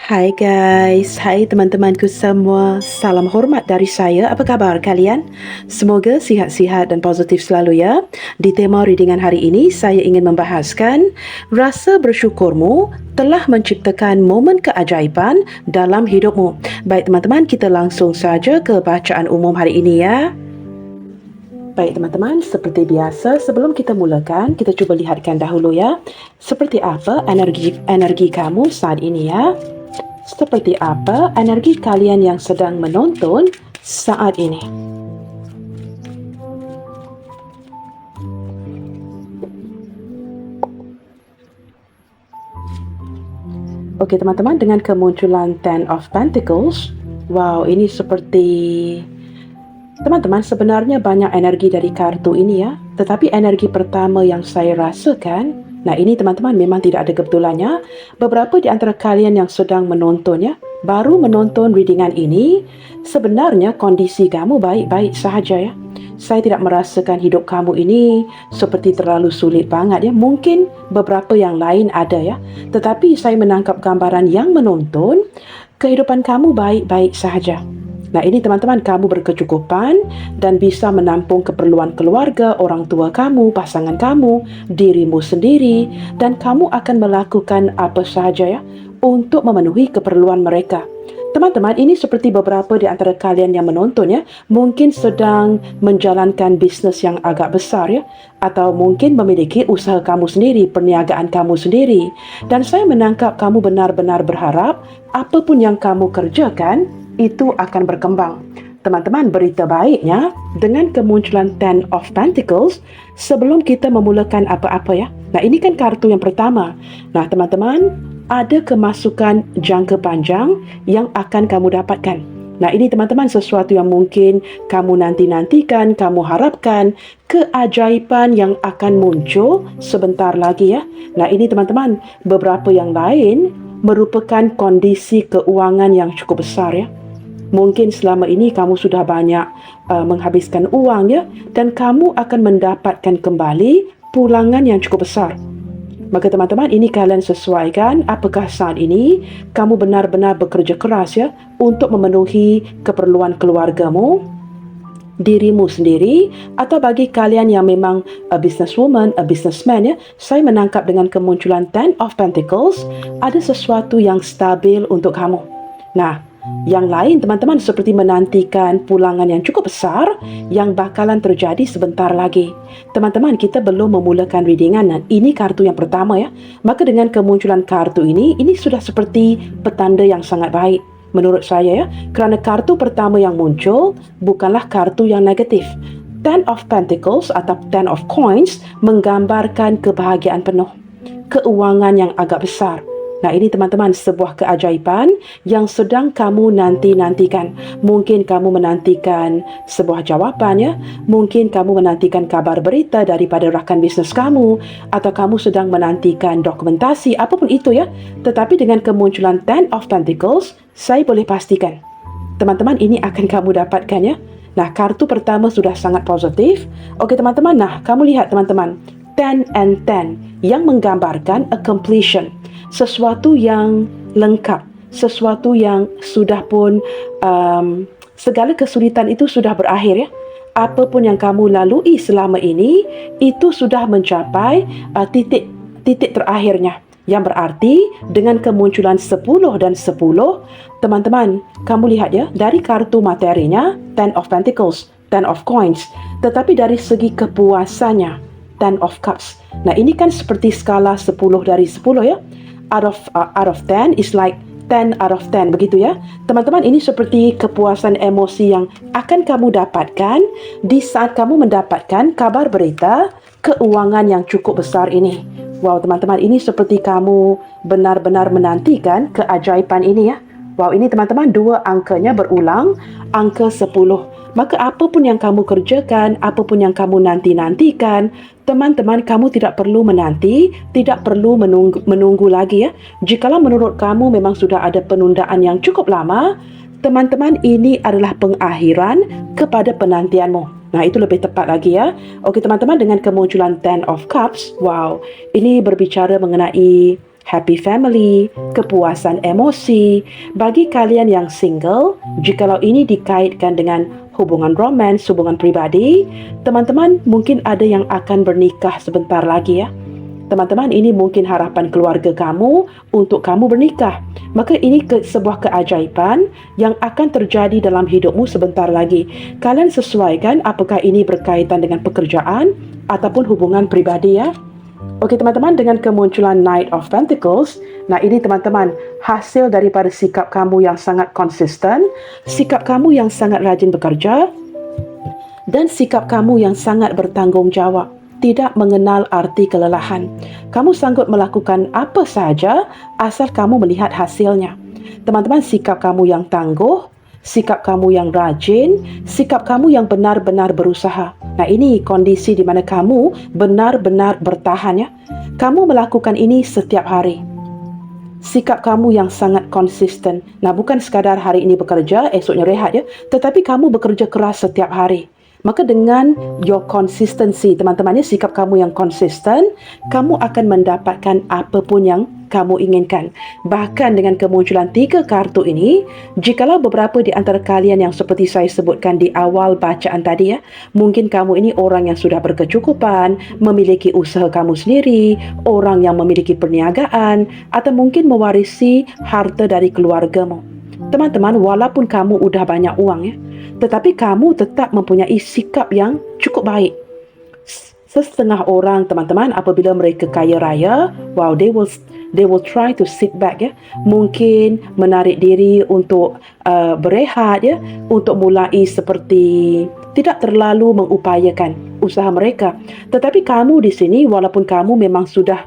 Hai guys, hai teman-temanku semua. Salam hormat dari saya. Apa khabar kalian? Semoga sihat-sihat dan positif selalu ya. Di tema readingan hari ini, saya ingin membahaskan rasa bersyukurmu telah menciptakan momen keajaiban dalam hidupmu. Baik teman-teman, kita langsung saja ke bacaan umum hari ini ya. Baik teman-teman, seperti biasa sebelum kita mulakan, kita cuba lihatkan dahulu ya. Seperti apa energi kamu saat ini ya? Seperti apa energi kalian yang sedang menonton saat ini? Okey teman-teman, dengan kemunculan Ten of Pentacles, wow, ini seperti teman-teman, sebenarnya banyak energi dari kartu ini ya. Tetapi energi pertama yang saya rasakan, nah ini teman-teman memang tidak ada kebetulannya. Beberapa di antara kalian yang sedang menonton ya, baru menonton readingan ini, sebenarnya kondisi kamu baik-baik sahaja ya. Saya tidak merasakan hidup kamu ini seperti terlalu sulit banget ya. Mungkin beberapa yang lain ada ya. Tetapi saya menangkap gambaran yang menonton, kehidupan kamu baik-baik sahaja. Nah ini teman-teman, kamu berkecukupan dan bisa menampung keperluan keluarga, orang tua kamu, pasangan kamu, dirimu sendiri, dan kamu akan melakukan apa sahaja ya untuk memenuhi keperluan mereka. Teman-teman, ini seperti beberapa di antara kalian yang menonton ya, mungkin sedang menjalankan bisnes yang agak besar ya, atau mungkin memiliki usaha kamu sendiri, perniagaan kamu sendiri. Dan saya menangkap kamu benar-benar berharap apapun yang kamu kerjakan itu akan berkembang. Teman-teman, berita baiknya, dengan kemunculan Ten of Pentacles, sebelum kita memulakan apa-apa ya. Nah, ini kan kartu yang pertama. Nah, teman-teman, ada kemasukan jangka panjang yang akan kamu dapatkan. Nah, ini teman-teman sesuatu yang mungkin kamu nanti-nantikan, kamu harapkan, keajaiban yang akan muncul sebentar lagi ya. Nah, ini teman-teman, beberapa yang lain merupakan kondisi keuangan yang cukup besar ya. Mungkin selama ini kamu sudah banyak menghabiskan uang ya, dan kamu akan mendapatkan kembali pulangan yang cukup besar. Maka teman-teman, ini kalian sesuaikan apakah saat ini kamu benar-benar bekerja keras ya untuk memenuhi keperluan keluargamu, dirimu sendiri, atau bagi kalian yang memang a businesswoman, a businessman ya, saya menangkap dengan kemunculan Ten of Pentacles, ada sesuatu yang stabil untuk kamu. Nah, yang lain teman-teman seperti menantikan pulangan yang cukup besar yang bakalan terjadi sebentar lagi. Teman-teman, kita belum memulakan readingan dan ini kartu yang pertama ya. Maka dengan kemunculan kartu ini sudah seperti petanda yang sangat baik menurut saya ya. Kerana kartu pertama yang muncul bukanlah kartu yang negatif. Ten of Pentacles atau Ten of Coins menggambarkan kebahagiaan penuh, keuangan yang agak besar. Nah ini teman-teman sebuah keajaiban yang sedang kamu nanti-nantikan. Mungkin kamu menantikan sebuah jawapan ya. Mungkin kamu menantikan kabar berita daripada rakan bisnes kamu. Atau kamu sedang menantikan dokumentasi, apapun itu ya. Tetapi dengan kemunculan Ten of Pentacles, saya boleh pastikan teman-teman ini akan kamu dapatkan ya. Nah kartu pertama sudah sangat positif. Okey teman-teman, nah kamu lihat teman-teman, 10 and 10 yang menggambarkan a completion, sesuatu yang lengkap, sesuatu yang sudah pun segala kesulitan itu sudah berakhir ya. Apapun yang kamu lalui selama ini itu sudah mencapai titik terakhirnya. Yang berarti dengan kemunculan 10 dan 10, teman-teman, kamu lihat ya, dari kartu materinya Ten of Pentacles, Ten of Coins, tetapi dari segi kepuasannya Ten of Cups. Nah, ini kan seperti skala 10 dari 10 ya. Out of 10 is like 10 out of 10 begitu ya. Teman-teman, ini seperti kepuasan emosi yang akan kamu dapatkan di saat kamu mendapatkan kabar berita keuangan yang cukup besar ini. Wow, teman-teman, ini seperti kamu benar-benar menantikan keajaiban ini ya. Wow, ini teman-teman dua angkanya berulang, angka 10. Maka apapun yang kamu kerjakan, apapun yang kamu nanti-nantikan, teman-teman, kamu tidak perlu menanti, tidak perlu menunggu lagi ya. Jikalau menurut kamu memang sudah ada penundaan yang cukup lama, teman-teman, ini adalah pengakhiran kepada penantianmu. Nah, itu lebih tepat lagi ya. Okey teman-teman, dengan kemunculan Ten of Cups, wow, ini berbicara mengenai happy family, kepuasan emosi. Bagi kalian yang single, jikalau ini dikaitkan dengan hubungan romans, hubungan pribadi, teman-teman mungkin ada yang akan bernikah sebentar lagi ya. Teman-teman, ini mungkin harapan keluarga kamu untuk kamu bernikah. Maka ini sebuah keajaiban yang akan terjadi dalam hidupmu sebentar lagi. Kalian sesuaikan apakah ini berkaitan dengan pekerjaan ataupun hubungan pribadi ya. Okey teman-teman, dengan kemunculan Knight of Pentacles, nah ini teman-teman, hasil daripada sikap kamu yang sangat konsisten, sikap kamu yang sangat rajin bekerja, dan sikap kamu yang sangat bertanggungjawab. Tidak mengenal arti kelelahan. Kamu sanggup melakukan apa sahaja asal kamu melihat hasilnya. Teman-teman, sikap kamu yang tangguh, sikap kamu yang rajin, sikap kamu yang benar-benar berusaha. Nah, ini kondisi di mana kamu benar-benar bertahan ya. Kamu melakukan ini setiap hari. Sikap kamu yang sangat konsisten. Nah, bukan sekadar hari ini bekerja, esoknya rehat ya, tetapi kamu bekerja keras setiap hari. Maka dengan your consistency, teman-teman, sikap kamu yang konsisten, kamu akan mendapatkan apapun yang kamu inginkan. Bahkan dengan kemunculan 3 kartu ini, jikalau beberapa di antara kalian yang seperti saya sebutkan di awal bacaan tadi ya, mungkin kamu ini orang yang sudah berkecukupan, memiliki usaha kamu sendiri, orang yang memiliki perniagaan, atau mungkin mewarisi harta dari keluargamu. Teman-teman, walaupun kamu udah banyak uang ya, tetapi kamu tetap mempunyai sikap yang cukup baik. Setengah orang, teman-teman, apabila mereka kaya raya, wow, they will try to sit back ya. Mungkin menarik diri untuk berehat ya, untuk mulai seperti tidak terlalu mengupayakan usaha mereka. Tetapi kamu di sini, walaupun kamu memang sudah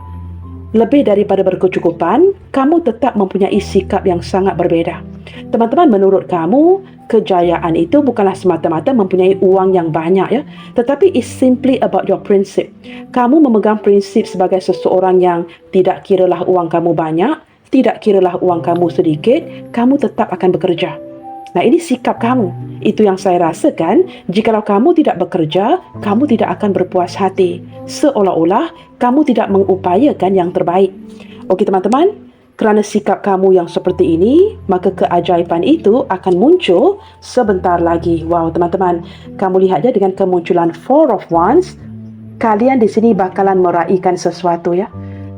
lebih daripada berkecukupan, kamu tetap mempunyai sikap yang sangat berbeza. Teman-teman, menurut kamu, kejayaan itu bukanlah semata-mata mempunyai uang yang banyak ya, tetapi it's simply about your principle. Kamu memegang prinsip sebagai seseorang yang tidak kiralah uang kamu banyak, tidak kiralah uang kamu sedikit, kamu tetap akan bekerja. Nah, ini sikap kamu. Itu yang saya rasakan, jikalau kamu tidak bekerja, kamu tidak akan berpuas hati. Seolah-olah kamu tidak mengupayakan yang terbaik. Okey teman-teman, kerana sikap kamu yang seperti ini, maka keajaiban itu akan muncul sebentar lagi. Wow teman-teman, kamu lihat ya, dengan kemunculan 4 of Wands, kalian di sini bakalan meraihkan sesuatu ya.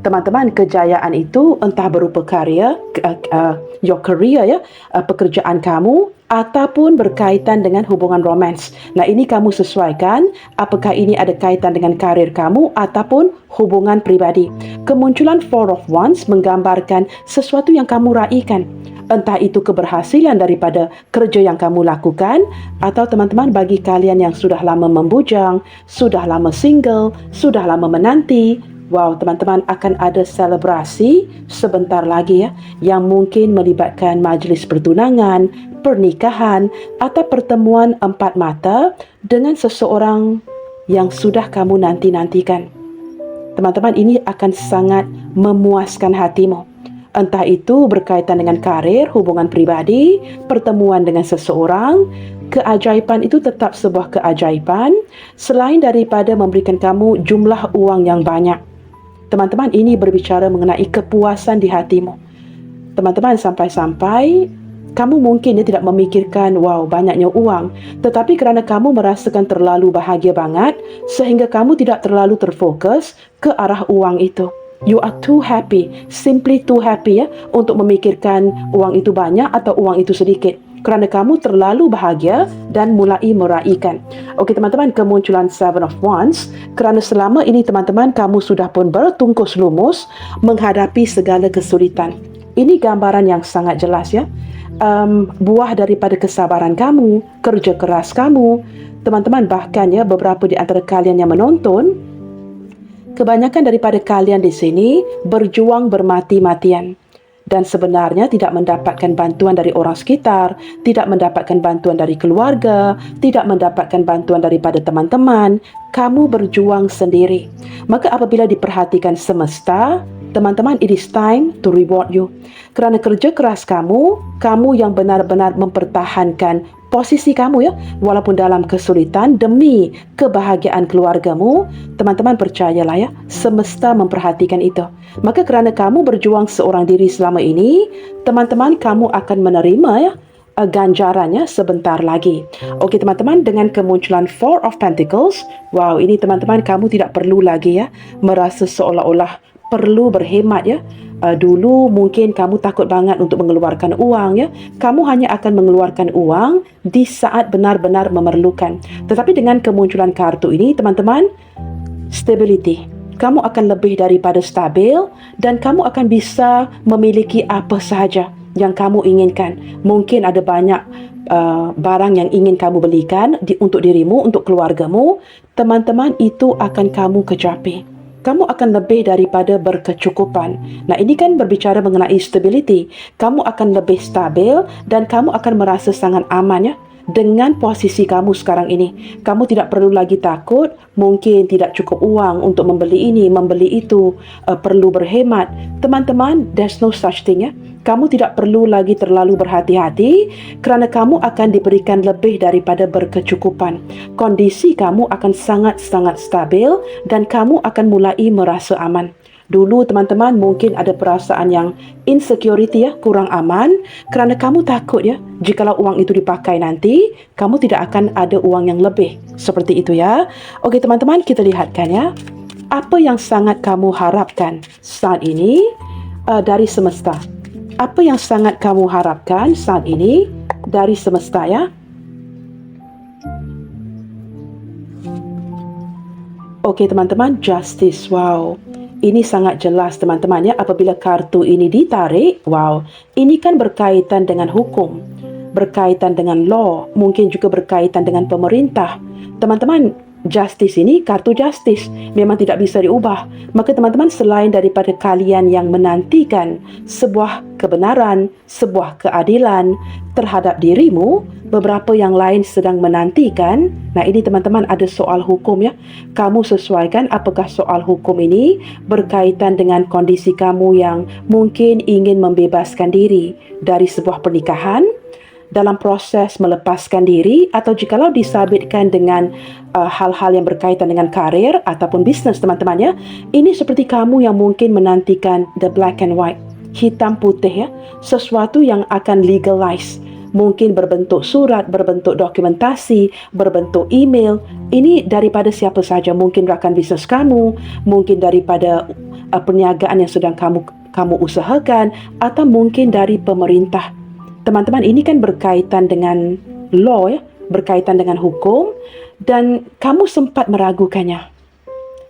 Teman-teman, kejayaan itu entah berupa karya, your career ya, pekerjaan kamu, ataupun berkaitan dengan hubungan romans. Nah, ini kamu sesuaikan apakah ini ada kaitan dengan karir kamu ataupun hubungan pribadi. Kemunculan 4 of Wands menggambarkan sesuatu yang kamu raihkan. Entah itu keberhasilan daripada kerja yang kamu lakukan, atau teman-teman, bagi kalian yang sudah lama membujang, sudah lama single, sudah lama menanti, wow, teman-teman, akan ada selebrasi sebentar lagi ya, yang mungkin melibatkan majlis pertunangan, pernikahan, atau pertemuan 4 mata dengan seseorang yang sudah kamu nanti-nantikan. Teman-teman, ini akan sangat memuaskan hatimu. Entah itu berkaitan dengan karir, hubungan pribadi, pertemuan dengan seseorang, keajaiban itu tetap sebuah keajaiban selain daripada memberikan kamu jumlah uang yang banyak. Teman-teman, ini berbicara mengenai kepuasan di hatimu. Teman-teman, sampai-sampai kamu mungkin tidak memikirkan wow banyaknya uang, tetapi kerana kamu merasakan terlalu bahagia banget sehingga kamu tidak terlalu terfokus ke arah uang itu. You are too happy, simply too happy ya, untuk memikirkan uang itu banyak atau uang itu sedikit. Kerana kamu terlalu bahagia dan mulai meraihkan. Okey teman-teman, kemunculan 7 of Wands, kerana selama ini teman-teman kamu sudah pun bertungkus lumus menghadapi segala kesulitan. Ini gambaran yang sangat jelas ya. Buah daripada kesabaran kamu, kerja keras kamu. Teman-teman, bahkan ya, beberapa di antara kalian yang menonton, kebanyakan daripada kalian di sini berjuang bermati-matian dan sebenarnya tidak mendapatkan bantuan dari orang sekitar, tidak mendapatkan bantuan dari keluarga, tidak mendapatkan bantuan daripada teman-teman. Kamu berjuang sendiri. Maka apabila diperhatikan semesta, teman-teman, it is time to reward you. Kerana kerja keras kamu, kamu yang benar-benar mempertahankan posisi kamu ya, walaupun dalam kesulitan demi kebahagiaan keluargamu, teman-teman percayalah ya, semesta memperhatikan itu. Maka kerana kamu berjuang seorang diri selama ini, teman-teman, kamu akan menerima ya ganjarannya sebentar lagi. Okey teman-teman, dengan kemunculan Four of Pentacles, wow, ini teman-teman, kamu tidak perlu lagi ya merasa seolah-olah perlu berhemat ya. Dulu mungkin kamu takut banget untuk mengeluarkan uang ya. Kamu hanya akan mengeluarkan uang di saat benar-benar memerlukan. Tetapi dengan kemunculan kartu ini, teman-teman, stability. Kamu akan lebih daripada stabil dan kamu akan bisa memiliki apa sahaja yang kamu inginkan. Mungkin ada banyak barang yang ingin kamu belikan untuk dirimu, untuk keluargamu. Teman-teman, itu akan kamu kecapi. Kamu akan lebih daripada berkecukupan. Nah, ini kan berbicara mengenai stability. Kamu akan lebih stabil dan kamu akan merasa sangat aman ya dengan posisi kamu sekarang ini. Kamu tidak perlu lagi takut, mungkin tidak cukup uang untuk membeli ini, membeli itu, perlu berhemat. Teman-teman, there's no such thing ya. Kamu tidak perlu lagi terlalu berhati-hati kerana kamu akan diberikan lebih daripada berkecukupan. Kondisi kamu akan sangat-sangat stabil dan kamu akan mulai merasa aman. Dulu teman-teman mungkin ada perasaan yang insecurity ya, kurang aman kerana kamu takut ya, jikalau uang itu dipakai nanti, kamu tidak akan ada uang yang lebih. Seperti itu ya. Okey teman-teman, kita lihatkan ya. Apa yang sangat kamu harapkan saat ini dari semesta? Apa yang sangat kamu harapkan saat ini dari semesta ya? Okey teman-teman, justice. Wow. Ini sangat jelas teman-teman ya, apabila kartu ini ditarik. Wow. Ini kan berkaitan dengan hukum, berkaitan dengan law, mungkin juga berkaitan dengan pemerintah. Teman-teman, justice ini, kartu justice memang tidak bisa diubah. Maka teman-teman, selain daripada kalian yang menantikan sebuah kebenaran, sebuah keadilan terhadap dirimu, beberapa yang lain sedang menantikan. Nah, ini teman-teman ada soal hukum ya. Kamu sesuaikan apakah soal hukum ini berkaitan dengan kondisi kamu yang mungkin ingin membebaskan diri dari sebuah pernikahan, dalam proses melepaskan diri, atau jikalau disabitkan dengan hal-hal yang berkaitan dengan karir ataupun bisnes teman-teman ya. Ini seperti kamu yang mungkin menantikan the black and white, hitam putih ya, sesuatu yang akan legalize. Mungkin berbentuk surat, berbentuk dokumentasi, berbentuk email. Ini daripada siapa saja, mungkin rakan bisnes kamu, mungkin daripada perniagaan yang sedang kamu usahakan, atau mungkin dari pemerintah. Teman-teman, ini kan berkaitan dengan law ya, berkaitan dengan hukum, dan kamu sempat meragukannya.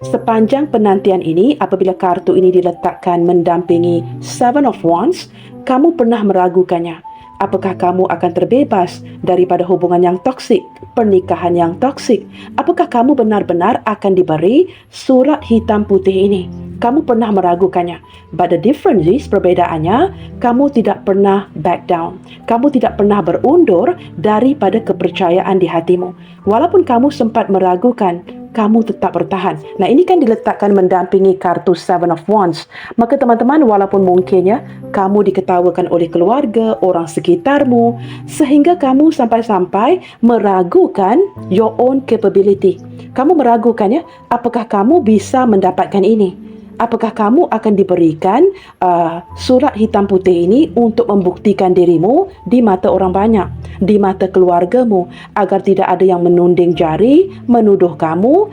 Sepanjang penantian ini, apabila kartu ini diletakkan mendampingi Seven of Wands, kamu pernah meragukannya. Apakah kamu akan terbebas daripada hubungan yang toksik, pernikahan yang toksik? Apakah kamu benar-benar akan diberi surat hitam putih ini? Kamu pernah meragukannya. But the difference is, perbedaannya, kamu tidak pernah back down. Kamu tidak pernah berundur daripada kepercayaan di hatimu. Walaupun kamu sempat meragukan, kamu tetap bertahan. Nah, ini kan diletakkan mendampingi kartu Seven of Wands. Maka teman-teman, walaupun mungkin ya, kamu diketawakan oleh keluarga, orang sekitarmu, sehingga kamu sampai-sampai meragukan your own capability. Kamu meragukan ya, apakah kamu bisa mendapatkan ini? Apakah kamu akan diberikan surat hitam putih ini untuk membuktikan dirimu di mata orang banyak, di mata keluargamu, agar tidak ada yang menunding jari, menuduh kamu,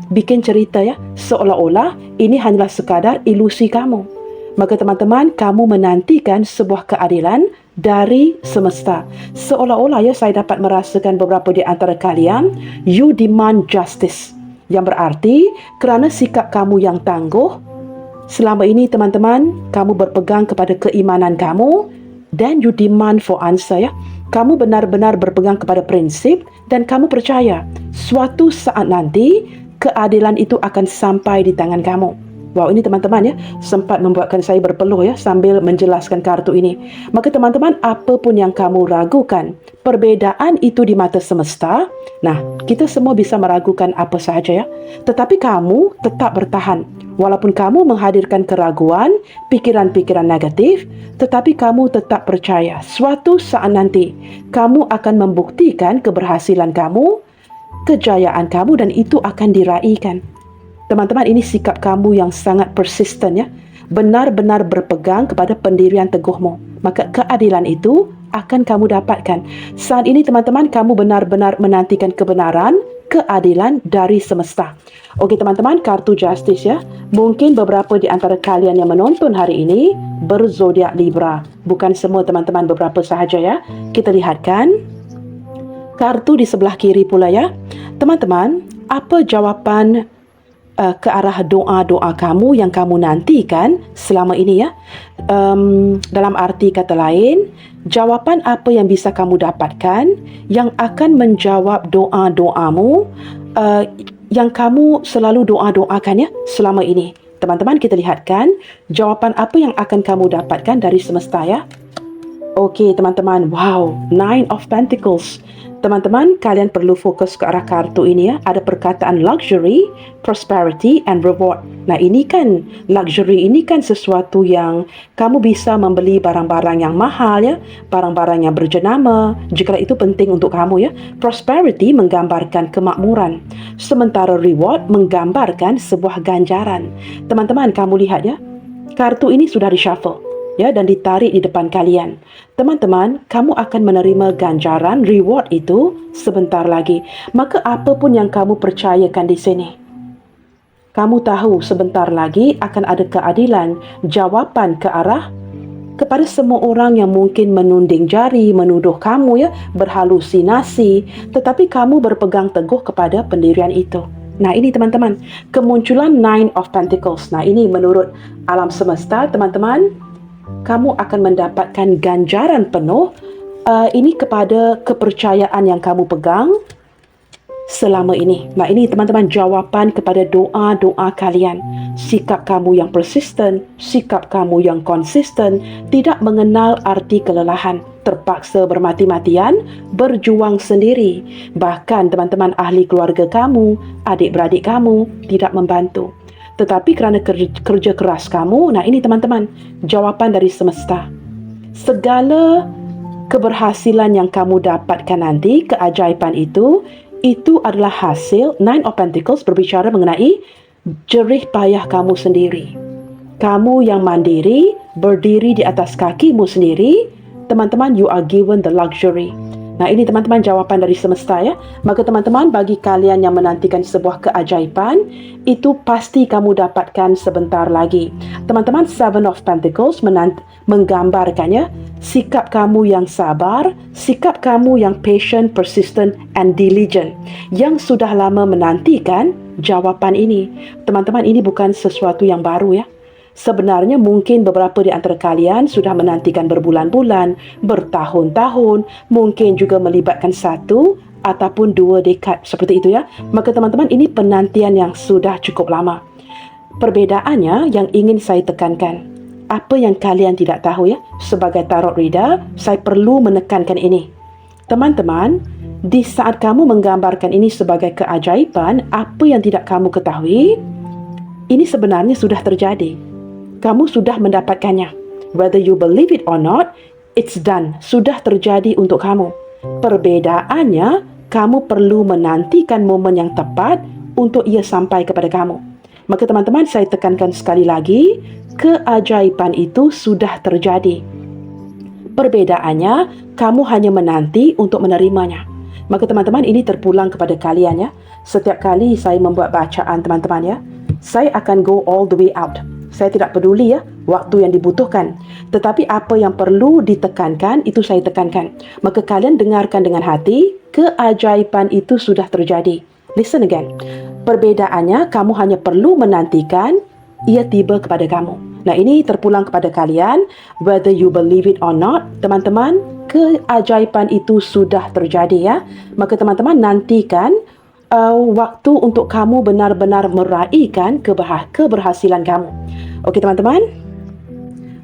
bikin cerita ya, seolah-olah ini hanyalah sekadar ilusi kamu. Maka teman-teman, kamu menantikan sebuah keadilan dari semesta. Seolah-olah ya, saya dapat merasakan beberapa di antara kalian, you demand justice. Yang berarti kerana sikap kamu yang tangguh, selama ini teman-teman, kamu berpegang kepada keimanan kamu, dan you demand for answer ya. Kamu benar-benar berpegang kepada prinsip dan kamu percaya suatu saat nanti keadilan itu akan sampai di tangan kamu. Wow, ini teman-teman ya, sempat membuatkan saya berpeluh ya sambil menjelaskan kartu ini. Maka teman-teman, apa pun yang kamu ragukan, perbezaan itu di mata semesta. Nah, kita semua bisa meragukan apa sahaja ya. Tetapi kamu tetap bertahan. Walaupun kamu menghadirkan keraguan, pikiran-pikiran negatif, tetapi kamu tetap percaya suatu saat nanti kamu akan membuktikan keberhasilan kamu, kejayaan kamu, dan itu akan diraihkan. Teman-teman, ini sikap kamu yang sangat persisten ya. Benar-benar berpegang kepada pendirian teguhmu. Maka keadilan itu akan kamu dapatkan. Saat ini teman-teman, kamu benar-benar menantikan kebenaran, keadilan dari semesta. Okey teman-teman, kartu Justice ya. Mungkin beberapa di antara kalian yang menonton hari ini berzodiak Libra. Bukan semua teman-teman, beberapa sahaja ya. Kita lihatkan kartu di sebelah kiri pula ya. Teman-teman, apa jawapan ke arah doa-doa kamu yang kamu nantikan selama ini ya? Dalam arti kata lain, jawapan apa yang bisa kamu dapatkan yang akan menjawab doa-doamu yang kamu selalu doa-doakan ya selama ini. Teman-teman, kita lihatkan jawapan apa yang akan kamu dapatkan dari semesta ya. Okey teman-teman, wow, Nine of Pentacles. Teman-teman, kalian perlu fokus ke arah kartu ini ya. Ada perkataan luxury, prosperity and reward. Nah, ini kan luxury ini kan sesuatu yang kamu bisa membeli barang-barang yang mahal ya, barang-barang yang berjenama jika itu penting untuk kamu ya. Prosperity menggambarkan kemakmuran, sementara reward menggambarkan sebuah ganjaran. Teman-teman, kamu lihat ya. Kartu ini sudah di-shuffle ya dan ditarik di depan kalian. Teman-teman, kamu akan menerima ganjaran reward itu sebentar lagi. Maka apapun yang kamu percayakan di sini, kamu tahu sebentar lagi akan ada keadilan, jawapan ke arah kepada semua orang yang mungkin menunding jari, menuduh kamu ya, berhalusinasi, tetapi kamu berpegang teguh kepada pendirian itu. Nah, ini teman-teman, kemunculan Nine of Pentacles. Nah, ini menurut alam semesta, teman-teman, kamu akan mendapatkan ganjaran penuh ini kepada kepercayaan yang kamu pegang selama ini. Nah, ini teman-teman jawapan kepada doa-doa kalian. Sikap kamu yang persisten, sikap kamu yang konsisten, tidak mengenal arti kelelahan, terpaksa bermati-matian, berjuang sendiri. Bahkan teman-teman ahli keluarga kamu, adik-beradik kamu tidak membantu. Tetapi kerana kerja keras kamu, nah ini teman-teman, jawapan dari semesta. Segala keberhasilan yang kamu dapatkan nanti, keajaiban itu adalah hasil. Nine of Pentacles berbicara mengenai jerih payah kamu sendiri. Kamu yang mandiri, berdiri di atas kakimu sendiri, teman-teman, you are given the luxury. Nah, ini teman-teman jawapan dari semesta ya. Maka teman-teman, bagi kalian yang menantikan sebuah keajaiban, itu pasti kamu dapatkan sebentar lagi. Teman-teman, Seven of Pentacles menggambarkannya sikap kamu yang sabar, sikap kamu yang patient, persistent and diligent, yang sudah lama menantikan jawapan ini. Teman-teman, ini bukan sesuatu yang baru ya. Sebenarnya mungkin beberapa di antara kalian sudah menantikan berbulan-bulan, bertahun-tahun, mungkin juga melibatkan 1 ataupun 2 dekad seperti itu ya. Maka teman-teman, ini penantian yang sudah cukup lama. Perbedaannya yang ingin saya tekankan, apa yang kalian tidak tahu ya, sebagai tarot reader, saya perlu menekankan ini. Teman-teman, di saat kamu menggambarkan ini sebagai keajaiban, apa yang tidak kamu ketahui, ini sebenarnya sudah terjadi. Kamu sudah mendapatkannya. Whether you believe it or not, it's done. Sudah terjadi untuk kamu. Perbedaannya, kamu perlu menantikan momen yang tepat untuk ia sampai kepada kamu. Maka teman-teman, saya tekankan sekali lagi, keajaiban itu sudah terjadi. Perbedaannya, kamu hanya menanti untuk menerimanya. Maka teman-teman, ini terpulang kepada kalian ya. Setiap kali saya membuat bacaan teman-teman ya, saya akan go all the way out. Saya tidak peduli ya waktu yang dibutuhkan. Tetapi apa yang perlu ditekankan, itu saya tekankan. Maka kalian dengarkan dengan hati, keajaiban itu sudah terjadi. Listen again. Perbedaannya, kamu hanya perlu menantikan ia tiba kepada kamu. Nah, ini terpulang kepada kalian. Whether you believe it or not, teman-teman, keajaiban itu sudah terjadi ya. Maka teman-teman nantikan waktu untuk kamu benar-benar meraihkan keberhasilan kamu. Okey teman-teman,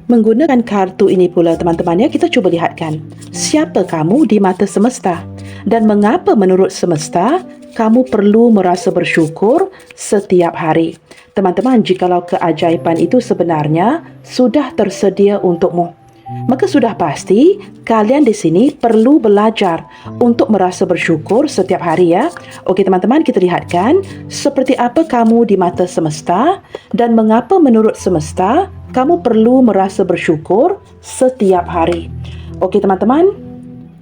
menggunakan kartu ini pula teman-teman ya, kita cuba lihatkan siapa kamu di mata semesta dan mengapa menurut semesta kamu perlu merasa bersyukur setiap hari. Teman-teman, jikalau keajaiban itu sebenarnya sudah tersedia untukmu, maka sudah pasti kalian di sini perlu belajar untuk merasa bersyukur setiap hari ya. Okey teman-teman, kita lihatkan seperti apa kamu di mata semesta dan mengapa menurut semesta kamu perlu merasa bersyukur setiap hari. Okey teman-teman,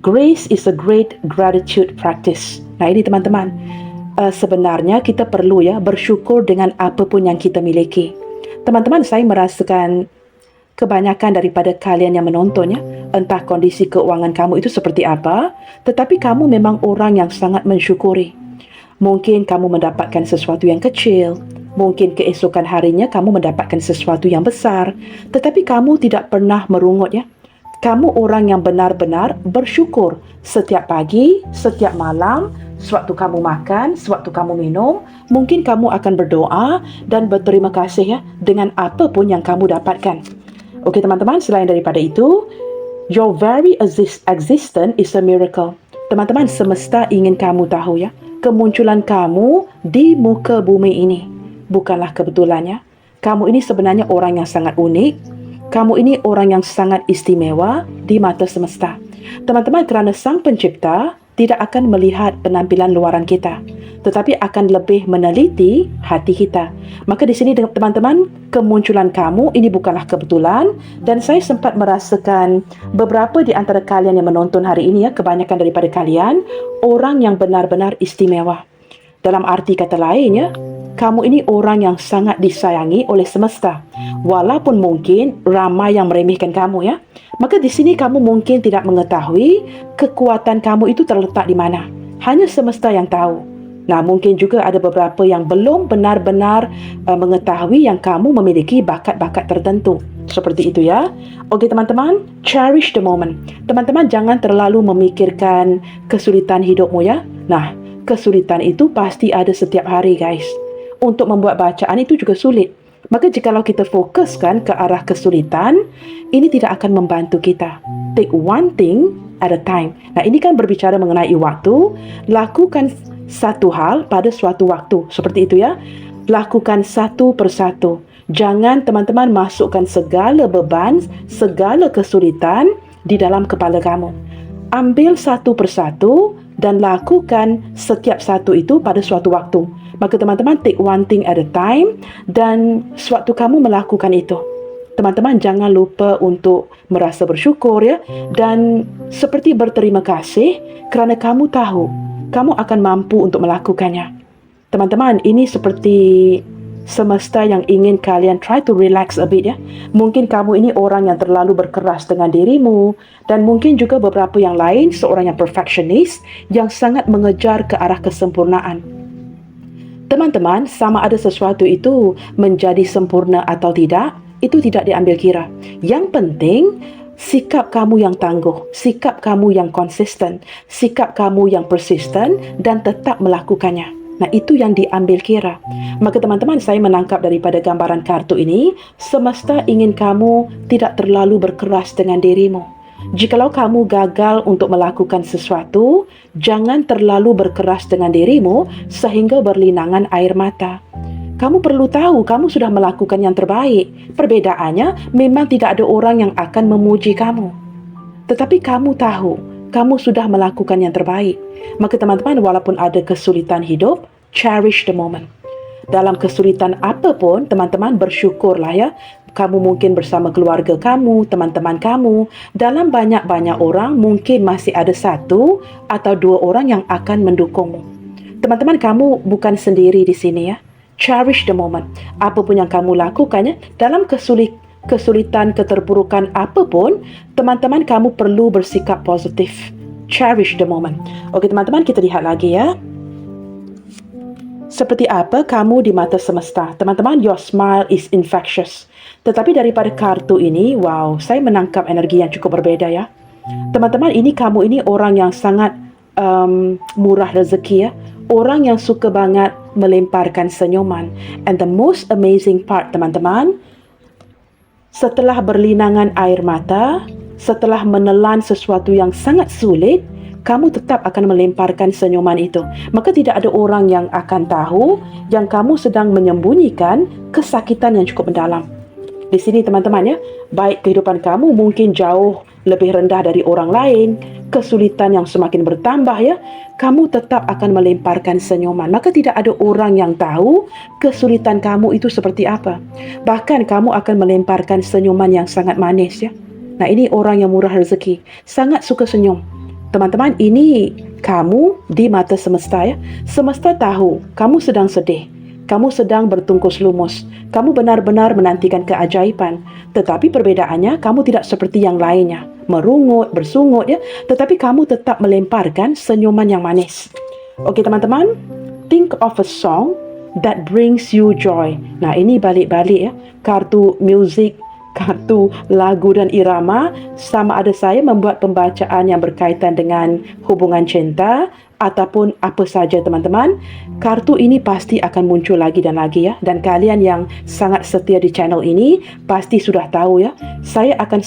grace is a great gratitude practice. Nah ini teman-teman, sebenarnya kita perlu ya bersyukur dengan apapun yang kita miliki. Teman-teman, saya merasakan kebanyakan daripada kalian yang menonton ya, entah kondisi keuangan kamu itu seperti apa, tetapi kamu memang orang yang sangat mensyukuri. Mungkin kamu mendapatkan sesuatu yang kecil, mungkin keesokan harinya kamu mendapatkan sesuatu yang besar, tetapi kamu tidak pernah merungut ya. Kamu orang yang benar-benar bersyukur setiap pagi, setiap malam, sewaktu kamu makan, sewaktu kamu minum. Mungkin kamu akan berdoa dan berterima kasih ya dengan apapun yang kamu dapatkan. Okey teman-teman, selain daripada itu, your very existence is a miracle. Teman-teman, semesta ingin kamu tahu ya, kemunculan kamu di muka bumi ini bukanlah kebetulannya. Kamu ini sebenarnya orang yang sangat unik. Kamu ini orang yang sangat istimewa di mata semesta. Teman-teman, kerana Sang Pencipta tidak akan melihat penampilan luaran kita, tetapi akan lebih meneliti hati kita. Maka di sini teman-teman, kemunculan kamu ini bukanlah kebetulan, dan saya sempat merasakan beberapa di antara kalian yang menonton hari ini ya, kebanyakan daripada kalian orang yang benar-benar istimewa. Dalam arti kata lain ya, kamu ini orang yang sangat disayangi oleh semesta. Walaupun mungkin ramai yang meremehkan kamu ya. Maka di sini kamu mungkin tidak mengetahui kekuatan kamu itu terletak di mana. Hanya semesta yang tahu. Nah, mungkin juga ada beberapa yang belum benar-benar mengetahui yang kamu memiliki bakat-bakat tertentu. Seperti itu ya. Okey teman-teman, cherish the moment. Teman-teman jangan terlalu memikirkan kesulitan hidupmu ya. Nah, kesulitan itu pasti ada setiap hari guys. Untuk membuat bacaan itu juga sulit. Maka jikalau kita fokuskan ke arah kesulitan, ini tidak akan membantu kita. Take one thing at a time. Nah, ini kan berbicara mengenai waktu. Lakukan satu hal pada suatu waktu. Seperti itu ya. Lakukan satu persatu. Jangan teman-teman masukkan segala beban, segala kesulitan di dalam kepala kamu. Ambil satu persatu dan lakukan setiap satu itu pada suatu waktu. Maka teman-teman take one thing at a time, dan sewaktu kamu melakukan itu, teman-teman jangan lupa untuk merasa bersyukur ya, dan seperti berterima kasih kerana kamu tahu kamu akan mampu untuk melakukannya. Teman-teman, ini seperti semesta yang ingin kalian try to relax a bit ya. Mungkin kamu ini orang yang terlalu berkeras dengan dirimu, dan mungkin juga beberapa yang lain seorang yang perfectionist yang sangat mengejar ke arah kesempurnaan. Teman-teman, sama ada sesuatu itu menjadi sempurna atau tidak, itu tidak diambil kira. Yang penting, sikap kamu yang tangguh, sikap kamu yang konsisten, sikap kamu yang persisten dan tetap melakukannya. Nah, itu yang diambil kira. Maka teman-teman, saya menangkap daripada gambaran kartu ini, semesta ingin kamu tidak terlalu berkeras dengan dirimu. Jikalau kamu gagal untuk melakukan sesuatu, jangan terlalu berkeras dengan dirimu sehingga berlinangan air mata. Kamu perlu tahu kamu sudah melakukan yang terbaik. Perbedaannya, memang tidak ada orang yang akan memuji kamu. Tetapi kamu tahu, kamu sudah melakukan yang terbaik. Maka teman-teman, walaupun ada kesulitan hidup, cherish the moment. Dalam kesulitan apapun, teman-teman bersyukurlah ya. Kamu mungkin bersama keluarga kamu, teman-teman kamu. Dalam banyak-banyak orang, mungkin masih ada satu atau dua orang yang akan mendukungmu. Teman-teman, kamu bukan sendiri di sini ya. Cherish the moment. Apapun yang kamu lakukan ya, dalam kesulitan, keterpurukan apapun, teman-teman kamu perlu bersikap positif. Cherish the moment. Okey teman-teman, kita lihat lagi ya. Seperti apa kamu di mata semesta? Teman-teman, your smile is infectious. Tetapi daripada kartu ini, wow, saya menangkap energi yang cukup berbeza ya. Teman-teman, kamu ini orang yang sangat murah rezeki ya. Orang yang suka banget melemparkan senyuman. And the most amazing part, teman-teman, setelah berlinangan air mata, setelah menelan sesuatu yang sangat sulit, kamu tetap akan melemparkan senyuman itu. Maka tidak ada orang yang akan tahu yang kamu sedang menyembunyikan kesakitan yang cukup mendalam. Di sini teman-teman ya, baik kehidupan kamu mungkin jauh lebih rendah dari orang lain, kesulitan yang semakin bertambah ya, kamu tetap akan melemparkan senyuman. Maka tidak ada orang yang tahu kesulitan kamu itu seperti apa. Bahkan kamu akan melemparkan senyuman yang sangat manis ya. Nah, ini orang yang murah rezeki, sangat suka senyum. Teman-teman, ini kamu di mata semesta ya. Semesta tahu kamu sedang sedih, kamu sedang bertungkus lumus, kamu benar-benar menantikan keajaiban. Tetapi perbedaannya, kamu tidak seperti yang lainnya, merungut, bersungut ya. Tetapi kamu tetap melemparkan senyuman yang manis. Okey teman-teman, think of a song that brings you joy. Nah, ini balik-balik ya, kartu music, kartu lagu dan irama, sama ada saya membuat pembacaan yang berkaitan dengan hubungan cinta ataupun apa saja teman-teman, kartu ini pasti akan muncul lagi dan lagi ya. Dan kalian yang sangat setia di channel ini pasti sudah tahu ya, saya akan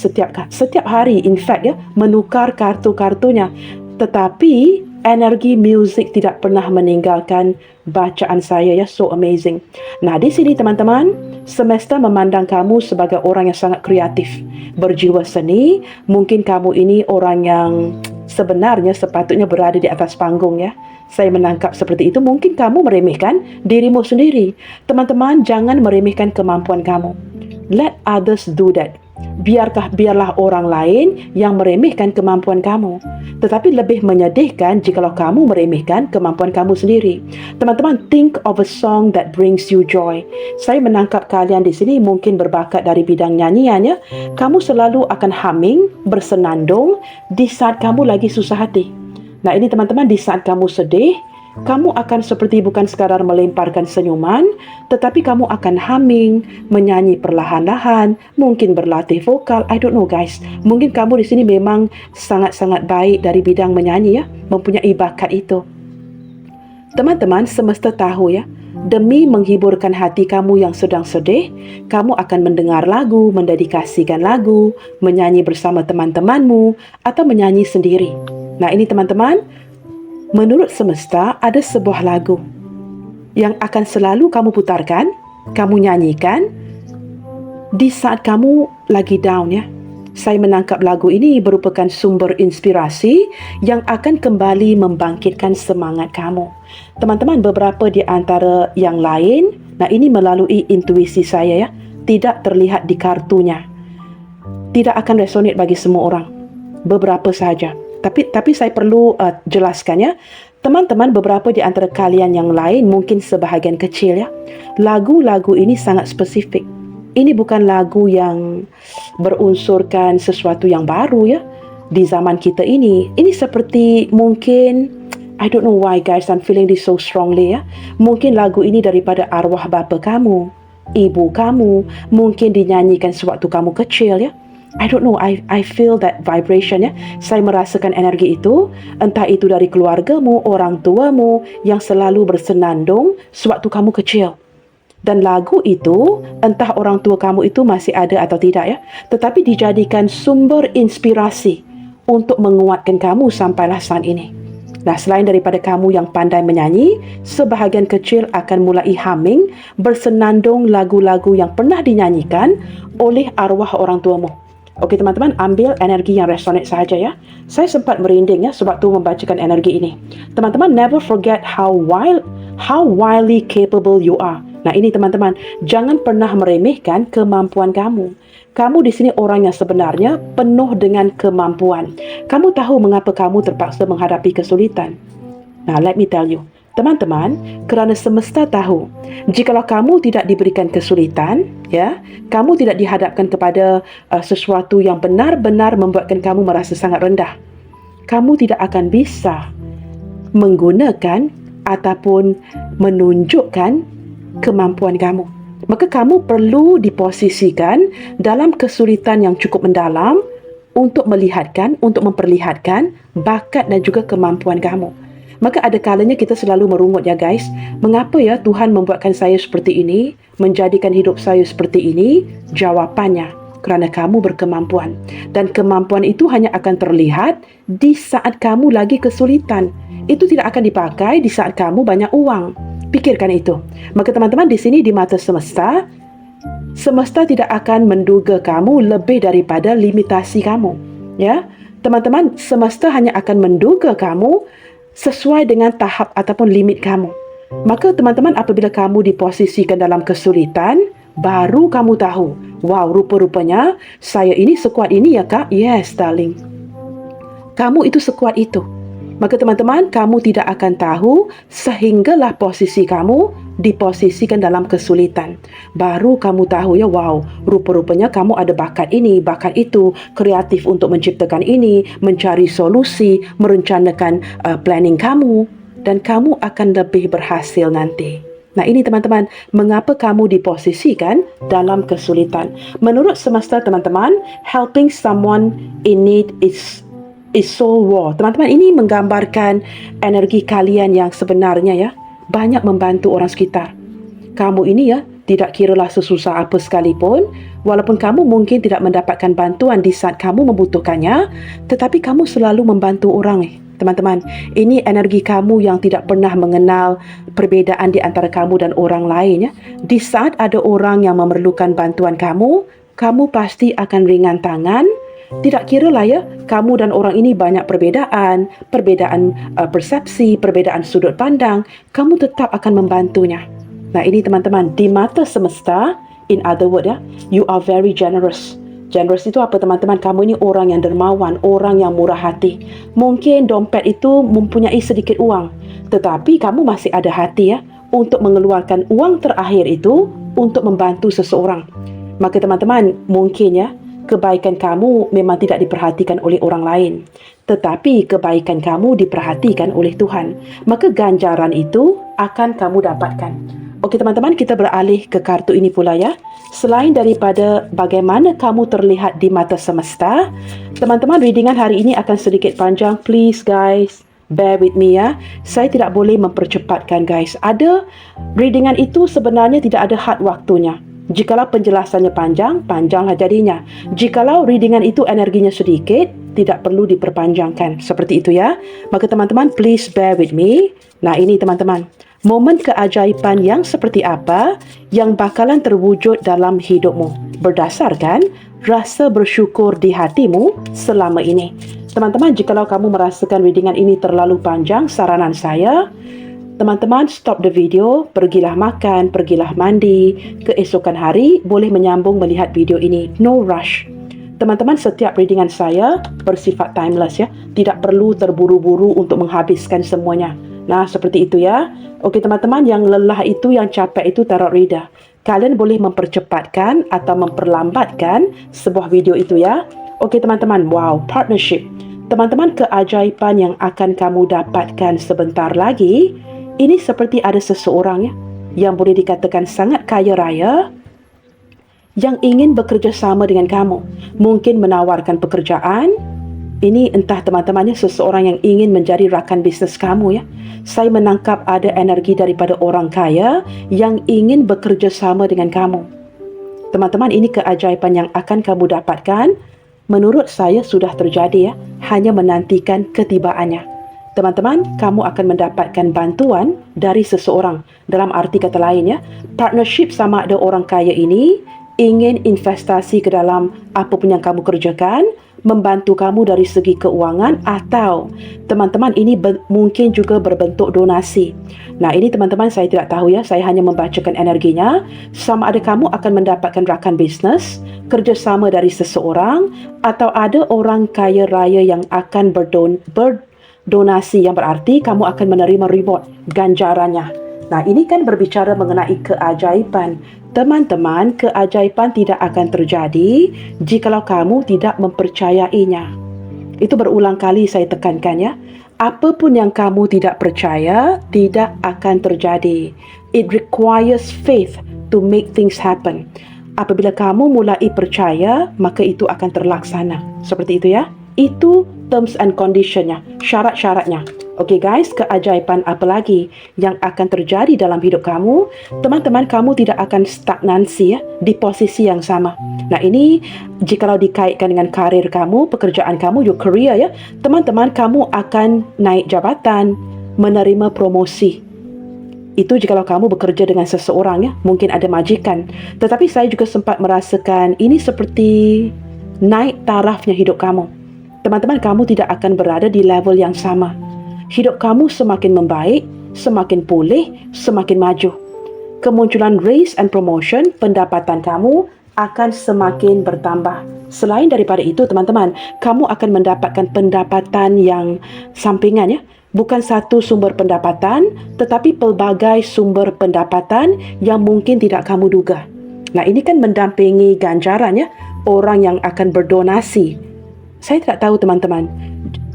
setiap hari in fact ya, menukar kartu-kartunya. Tetapi energi music tidak pernah meninggalkan bacaan saya ya, so amazing. Nah, di sini teman-teman, semesta memandang kamu sebagai orang yang sangat kreatif, berjiwa seni. Mungkin kamu ini orang yang sebenarnya sepatutnya berada di atas panggung ya. Saya menangkap seperti itu. Mungkin kamu meremehkan dirimu sendiri. Teman-teman, jangan meremehkan kemampuan kamu. Let others do that. Biarlah orang lain yang meremehkan kemampuan kamu. Tetapi lebih menyedihkan jikalau kamu meremehkan kemampuan kamu sendiri. Teman-teman, think of a song that brings you joy. Saya menangkap kalian di sini mungkin berbakat dari bidang nyanyian ya. Kamu selalu akan humming, bersenandung di saat kamu lagi susah hati. Nah, ini teman-teman, di saat kamu sedih, kamu akan seperti bukan sekadar melemparkan senyuman, tetapi kamu akan humming, menyanyi perlahan-lahan, mungkin berlatih vokal. I don't know guys. Mungkin kamu di sini memang sangat-sangat baik dari bidang menyanyi ya, mempunyai bakat itu. Teman-teman, semesta tahu ya, demi menghiburkan hati kamu yang sedang sedih, kamu akan mendengar lagu, mendedikasikan lagu, menyanyi bersama teman-temanmu, atau menyanyi sendiri. Nah, ini teman-teman, menurut semesta ada sebuah lagu yang akan selalu kamu putarkan, kamu nyanyikan di saat kamu lagi down ya. Saya menangkap lagu ini merupakan sumber inspirasi yang akan kembali membangkitkan semangat kamu. Teman-teman, beberapa di antara yang lain, nah ini melalui intuisi saya ya, tidak terlihat di kartunya. Tidak akan resonate bagi semua orang. Beberapa sahaja. Tapi saya perlu jelaskan ya. Teman-teman, beberapa di antara kalian yang lain mungkin sebahagian kecil ya. Lagu-lagu ini sangat spesifik. Ini bukan lagu yang berunsurkan sesuatu yang baru ya di zaman kita ini. Ini seperti mungkin, I don't know why guys, I'm feeling this so strongly ya. Mungkin lagu ini daripada arwah bapa kamu, ibu kamu, mungkin dinyanyikan sewaktu kamu kecil ya. I don't know, I feel that vibration ya. Saya merasakan energi itu, entah itu dari keluargamu, orang tuamu yang selalu bersenandung sewaktu kamu kecil. Dan lagu itu, entah orang tua kamu itu masih ada atau tidak ya, tetapi dijadikan sumber inspirasi untuk menguatkan kamu sampailah saat ini. Nah, selain daripada kamu yang pandai menyanyi, sebahagian kecil akan mulai humming, bersenandung lagu-lagu yang pernah dinyanyikan oleh arwah orang tuamu. Okey teman-teman, ambil energi yang resonate sahaja ya. Saya sempat merinding ya sewaktu membacakan energi ini. Teman-teman, never forget how wildly capable you are. Nah, ini teman-teman, jangan pernah meremehkan kemampuan kamu. Kamu di sini orang yang sebenarnya penuh dengan kemampuan. Kamu tahu mengapa kamu terpaksa menghadapi kesulitan? Nah, let me tell you. Teman-teman, kerana semesta tahu, jikalau kamu tidak diberikan kesulitan, ya, kamu tidak dihadapkan kepada sesuatu yang benar-benar membuatkan kamu merasa sangat rendah, kamu tidak akan bisa menggunakan ataupun menunjukkan kemampuan kamu. Maka kamu perlu diposisikan dalam kesulitan yang cukup mendalam untuk melihatkan, untuk memperlihatkan bakat dan juga kemampuan kamu. Maka ada kalanya kita selalu merungut ya guys. Mengapa ya Tuhan membuatkan saya seperti ini? Menjadikan hidup saya seperti ini? Jawapannya, kerana kamu berkemampuan. Dan kemampuan itu hanya akan terlihat di saat kamu lagi kesulitan. Itu tidak akan dipakai di saat kamu banyak uang. Pikirkan itu. Maka teman-teman, di sini di mata semesta, semesta tidak akan menduga kamu lebih daripada limitasi kamu. Ya, teman-teman, semesta hanya akan menduga kamu sesuai dengan tahap ataupun limit kamu. Maka teman-teman, apabila kamu diposisikan dalam kesulitan, baru kamu tahu, wow, rupa-rupanya saya ini sekuat ini ya kak. Yes darling, kamu itu sekuat itu. Maka teman-teman, kamu tidak akan tahu sehinggalah posisi kamu diposisikan dalam kesulitan. Baru kamu tahu ya, wow, rupa-rupanya kamu ada bakat ini, bakat itu, kreatif untuk menciptakan ini, mencari solusi, merencanakan planning kamu, dan kamu akan lebih berhasil nanti. Nah ini teman-teman, mengapa kamu diposisikan dalam kesulitan? Menurut semesta teman-teman, helping someone in need is soul war. Teman-teman, ini menggambarkan energi kalian yang sebenarnya ya, banyak membantu orang sekitar. Kamu ini ya, tidak kiralah sesusah apa sekalipun, walaupun kamu mungkin tidak mendapatkan bantuan di saat kamu membutuhkannya, tetapi kamu selalu membantu orang teman-teman. Ini energi kamu yang tidak pernah mengenal perbezaan di antara kamu dan orang lain ya. Di saat ada orang yang memerlukan bantuan kamu, kamu pasti akan ringan tangan. Tidak kiralah ya, kamu dan orang ini banyak perbezaan persepsi, perbezaan sudut pandang, kamu tetap akan membantunya. Nah ini teman-teman, di mata semesta, in other words ya, you are very generous. Generous itu apa teman-teman? Kamu ini orang yang dermawan, orang yang murah hati. Mungkin dompet itu mempunyai sedikit uang, tetapi kamu masih ada hati ya, untuk mengeluarkan uang terakhir itu untuk membantu seseorang. Maka teman-teman, mungkin ya, kebaikan kamu memang tidak diperhatikan oleh orang lain, tetapi kebaikan kamu diperhatikan oleh Tuhan. Maka ganjaran itu akan kamu dapatkan. Okey teman-teman, kita beralih ke kartu ini pula ya. Selain daripada bagaimana kamu terlihat di mata semesta, teman-teman, readingan hari ini akan sedikit panjang. Please guys, bear with me ya. Saya tidak boleh mempercepatkan guys. Ada readingan itu sebenarnya tidak ada had waktunya. Jikalau penjelasannya panjang, panjanglah jadinya. Jikalau readingan itu energinya sedikit, tidak perlu diperpanjangkan. Seperti itu ya. Maka teman-teman, please bear with me. Nah ini teman-teman, momen keajaiban yang seperti apa yang bakalan terwujud dalam hidupmu berdasarkan rasa bersyukur di hatimu selama ini. Teman-teman, jikalau kamu merasakan readingan ini terlalu panjang, saranan saya, teman-teman, stop the video, pergilah makan, pergilah mandi. Keesokan hari, boleh menyambung melihat video ini. No rush. Teman-teman, setiap readingan saya bersifat timeless ya. Tidak perlu terburu-buru untuk menghabiskan semuanya. Nah, seperti itu ya. Okey teman-teman, yang lelah itu, yang capek itu, tarot reader. Kalian boleh mempercepatkan atau memperlambatkan sebuah video itu ya. Okey teman-teman, wow, partnership. Teman-teman, keajaiban yang akan kamu dapatkan sebentar lagi, ini seperti ada seseorang ya, yang boleh dikatakan sangat kaya raya, yang ingin bekerja sama dengan kamu. Mungkin menawarkan pekerjaan. Ini entah teman-temannya seseorang yang ingin menjadi rakan bisnes kamu ya. Saya menangkap ada energi daripada orang kaya yang ingin bekerja sama dengan kamu. Teman-teman, ini keajaiban yang akan kamu dapatkan. Menurut saya sudah terjadi ya, hanya menantikan ketibaannya. Teman-teman, kamu akan mendapatkan bantuan dari seseorang. Dalam arti kata lain ya, partnership sama ada orang kaya ini ingin investasi ke dalam apa pun yang kamu kerjakan, membantu kamu dari segi keuangan, atau teman-teman ini mungkin juga berbentuk donasi. Nah ini teman-teman, saya tidak tahu ya, saya hanya membacakan energinya. Sama ada kamu akan mendapatkan rakan bisnes, kerjasama dari seseorang, atau ada orang kaya raya yang akan berdonasi, yang berarti kamu akan menerima reward, ganjarannya. Nah ini kan berbicara mengenai keajaiban. Teman-teman, keajaiban tidak akan terjadi jikalau kamu tidak mempercayainya. Itu berulang kali saya tekankan ya. Apapun yang kamu tidak percaya, tidak akan terjadi. It requires faith to make things happen. Apabila kamu mulai percaya, maka itu akan terlaksana. Seperti itu ya. Itu terms and conditionnya, syarat-syaratnya. Okey guys, keajaiban apa lagi yang akan terjadi dalam hidup kamu? Teman-teman, kamu tidak akan stagnansi ya, di posisi yang sama. Nah ini jikalau dikaitkan dengan karir kamu, pekerjaan kamu, your career ya, teman-teman kamu akan naik jabatan, menerima promosi. Itu jikalau kamu bekerja dengan seseorang ya, mungkin ada majikan. Tetapi saya juga sempat merasakan ini seperti naik tarafnya hidup kamu. Teman-teman, kamu tidak akan berada di level yang sama. Hidup kamu semakin membaik, semakin pulih, semakin maju. Kemunculan raise and promotion, pendapatan kamu akan semakin bertambah. Selain daripada itu, teman-teman, kamu akan mendapatkan pendapatan yang sampingan ya. Bukan satu sumber pendapatan, tetapi pelbagai sumber pendapatan yang mungkin tidak kamu duga. Nah, ini kan mendampingi ganjaran ya, orang yang akan berdonasi. Saya tidak tahu teman-teman.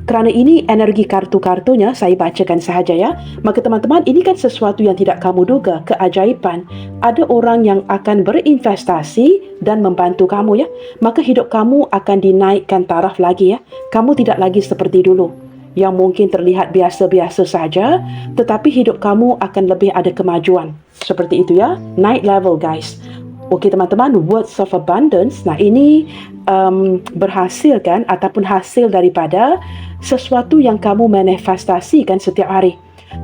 Kerana ini energi kartu-kartunya, saya bacakan sahaja ya. Maka teman-teman, ini kan sesuatu yang tidak kamu duga, keajaiban. Ada orang yang akan berinvestasi dan membantu kamu ya. Maka hidup kamu akan dinaikkan taraf lagi ya. Kamu tidak lagi seperti dulu, yang mungkin terlihat biasa-biasa saja, tetapi hidup kamu akan lebih ada kemajuan. Seperti itu ya, naik level guys. Okey teman-teman, words of abundance. Nah ini berhasil kan, ataupun hasil daripada sesuatu yang kamu manifestasikan setiap hari.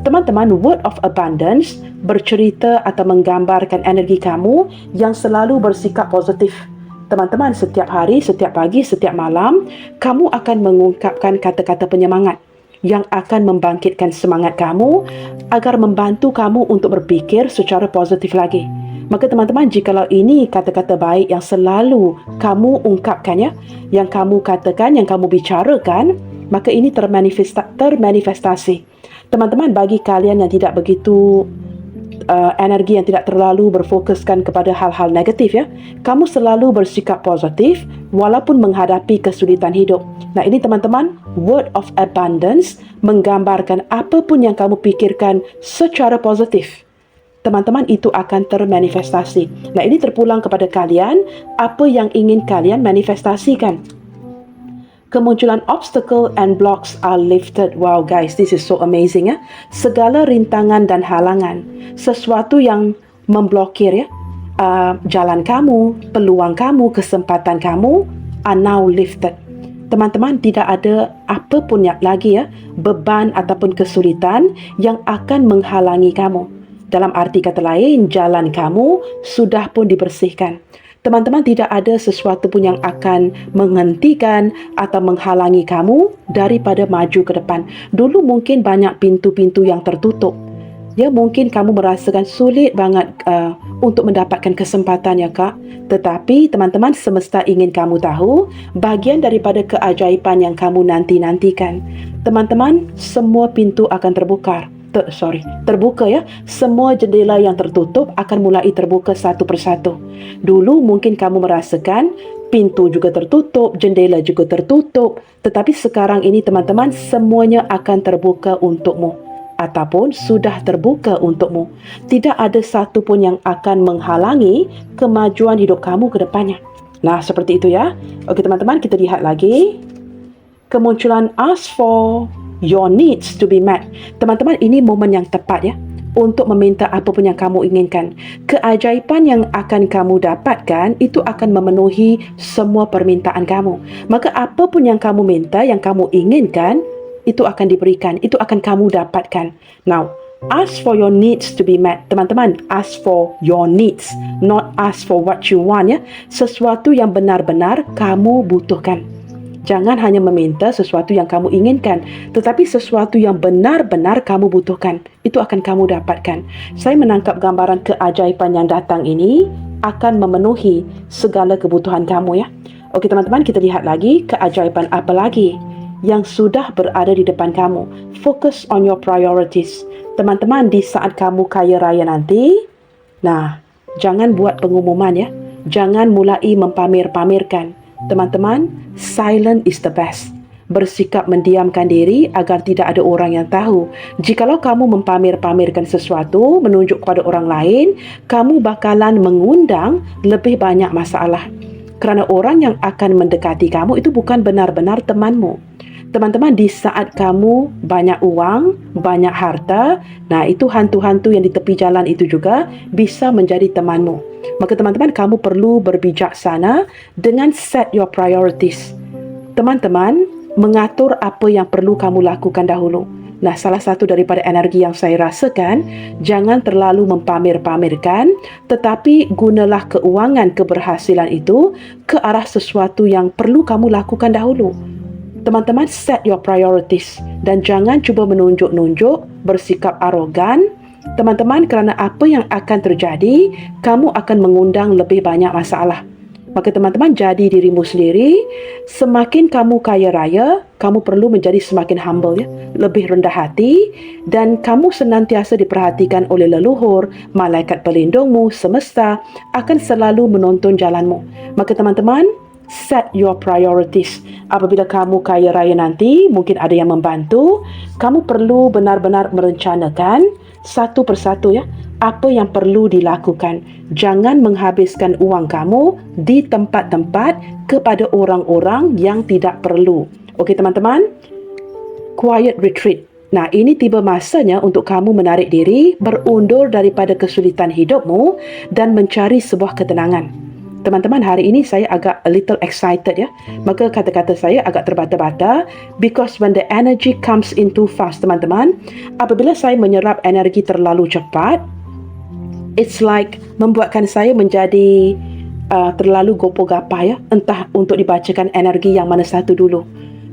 Teman-teman, word of abundance bercerita atau menggambarkan energi kamu yang selalu bersikap positif. Teman-teman, setiap hari, setiap pagi, setiap malam, kamu akan mengungkapkan kata-kata penyemangat yang akan membangkitkan semangat kamu agar membantu kamu untuk berfikir secara positif lagi. Maka teman-teman, jikalau ini kata-kata baik yang selalu kamu ungkapkan ya, yang kamu katakan, yang kamu bicarakan, maka ini termanifestasi. Teman-teman, bagi kalian yang tidak begitu energi yang tidak terlalu berfokuskan kepada hal-hal negatif ya, kamu selalu bersikap positif walaupun menghadapi kesulitan hidup. Nah ini teman-teman, word of abundance menggambarkan apapun yang kamu pikirkan secara positif, teman-teman, itu akan termanifestasi. Nah ini terpulang kepada kalian, apa yang ingin kalian manifestasikan. Kemunculan obstacle and blocks are lifted. Wow guys, this is so amazing ya. Segala rintangan dan halangan, sesuatu yang memblokir ya, jalan kamu, peluang kamu, kesempatan kamu are now lifted. Teman-teman, tidak ada apa pun lagi ya, beban ataupun kesulitan yang akan menghalangi kamu. Dalam arti kata lain, jalan kamu sudah pun dibersihkan. Teman-teman, tidak ada sesuatu pun yang akan menghentikan atau menghalangi kamu daripada maju ke depan. Dulu mungkin banyak pintu-pintu yang tertutup. Ya, mungkin kamu merasakan sulit banget untuk mendapatkan kesempatan ya kak. Tetapi teman-teman, semesta ingin kamu tahu bagian daripada keajaiban yang kamu nanti-nantikan. Teman-teman, semua pintu akan terbuka ya. Semua jendela yang tertutup akan mulai terbuka satu persatu. Dulu mungkin kamu merasakan pintu juga tertutup, jendela juga tertutup. Tetapi sekarang ini teman-teman, semuanya akan terbuka untukmu. Ataupun sudah terbuka untukmu. Tidak ada satu pun yang akan menghalangi kemajuan hidup kamu ke depannya. Nah, seperti itu ya. Okey teman-teman, kita lihat lagi. Kemunculan ask for your needs to be met. Teman-teman, ini momen yang tepat ya untuk meminta apa pun yang kamu inginkan. Keajaiban yang akan kamu dapatkan itu akan memenuhi semua permintaan kamu. Maka apa pun yang kamu minta, yang kamu inginkan, itu akan diberikan, itu akan kamu dapatkan. Now, ask for your needs to be met. Teman-teman, ask for your needs, not ask for what you want ya. Sesuatu yang benar-benar kamu butuhkan. Jangan hanya meminta sesuatu yang kamu inginkan, tetapi sesuatu yang benar-benar kamu butuhkan. Itu akan kamu dapatkan. Saya menangkap gambaran keajaiban yang datang ini akan memenuhi segala kebutuhan kamu ya. Okey teman-teman, kita lihat lagi keajaiban apa lagi yang sudah berada di depan kamu. Focus on your priorities. Teman-teman, di saat kamu kaya raya nanti, nah, jangan buat pengumuman ya. Jangan mulai mempamer-pamerkan. Teman-teman, silent is the best. Bersikap mendiamkan diri agar tidak ada orang yang tahu. Jikalau kamu mempamer-pamerkan sesuatu, menunjuk kepada orang lain, kamu bakalan mengundang lebih banyak masalah. Kerana orang yang akan mendekati kamu itu bukan benar-benar temanmu. Teman-teman, di saat kamu banyak uang, banyak harta, nah itu hantu-hantu yang di tepi jalan itu juga bisa menjadi temanmu. Maka teman-teman, kamu perlu berbijaksana dengan set your priorities. Teman-teman, mengatur apa yang perlu kamu lakukan dahulu. Nah, salah satu daripada energi yang saya rasakan, jangan terlalu mempamer-pamerkan, tetapi gunalah keuangan keberhasilan itu ke arah sesuatu yang perlu kamu lakukan dahulu. Teman-teman, set your priorities dan jangan cuba menunjuk-nunjuk, bersikap arogan. Teman-teman, kerana apa yang akan terjadi, kamu akan mengundang lebih banyak masalah. Maka teman-teman, jadi dirimu sendiri. Semakin kamu kaya raya, kamu perlu menjadi semakin humble, ya, lebih rendah hati, dan kamu senantiasa diperhatikan oleh leluhur, malaikat pelindungmu, semesta akan selalu menonton jalanmu. Maka teman-teman, set your priorities. Apabila kamu kaya raya nanti, mungkin ada yang membantu, kamu perlu benar-benar merencanakan satu persatu, ya, apa yang perlu dilakukan. Jangan menghabiskan uang kamu di tempat-tempat kepada orang-orang yang tidak perlu. Okey teman-teman, quiet retreat. Nah, ini tiba masanya untuk kamu menarik diri, berundur daripada kesulitan hidupmu dan mencari sebuah ketenangan. Teman-teman, hari ini saya agak a little excited, ya. Maka kata-kata saya agak terbata-bata because when the energy comes in too fast, teman-teman, apabila saya menyerap energi terlalu cepat, it's like membuatkan saya menjadi terlalu gopoh-gapah, ya. Entah untuk dibacakan energi yang mana satu dulu.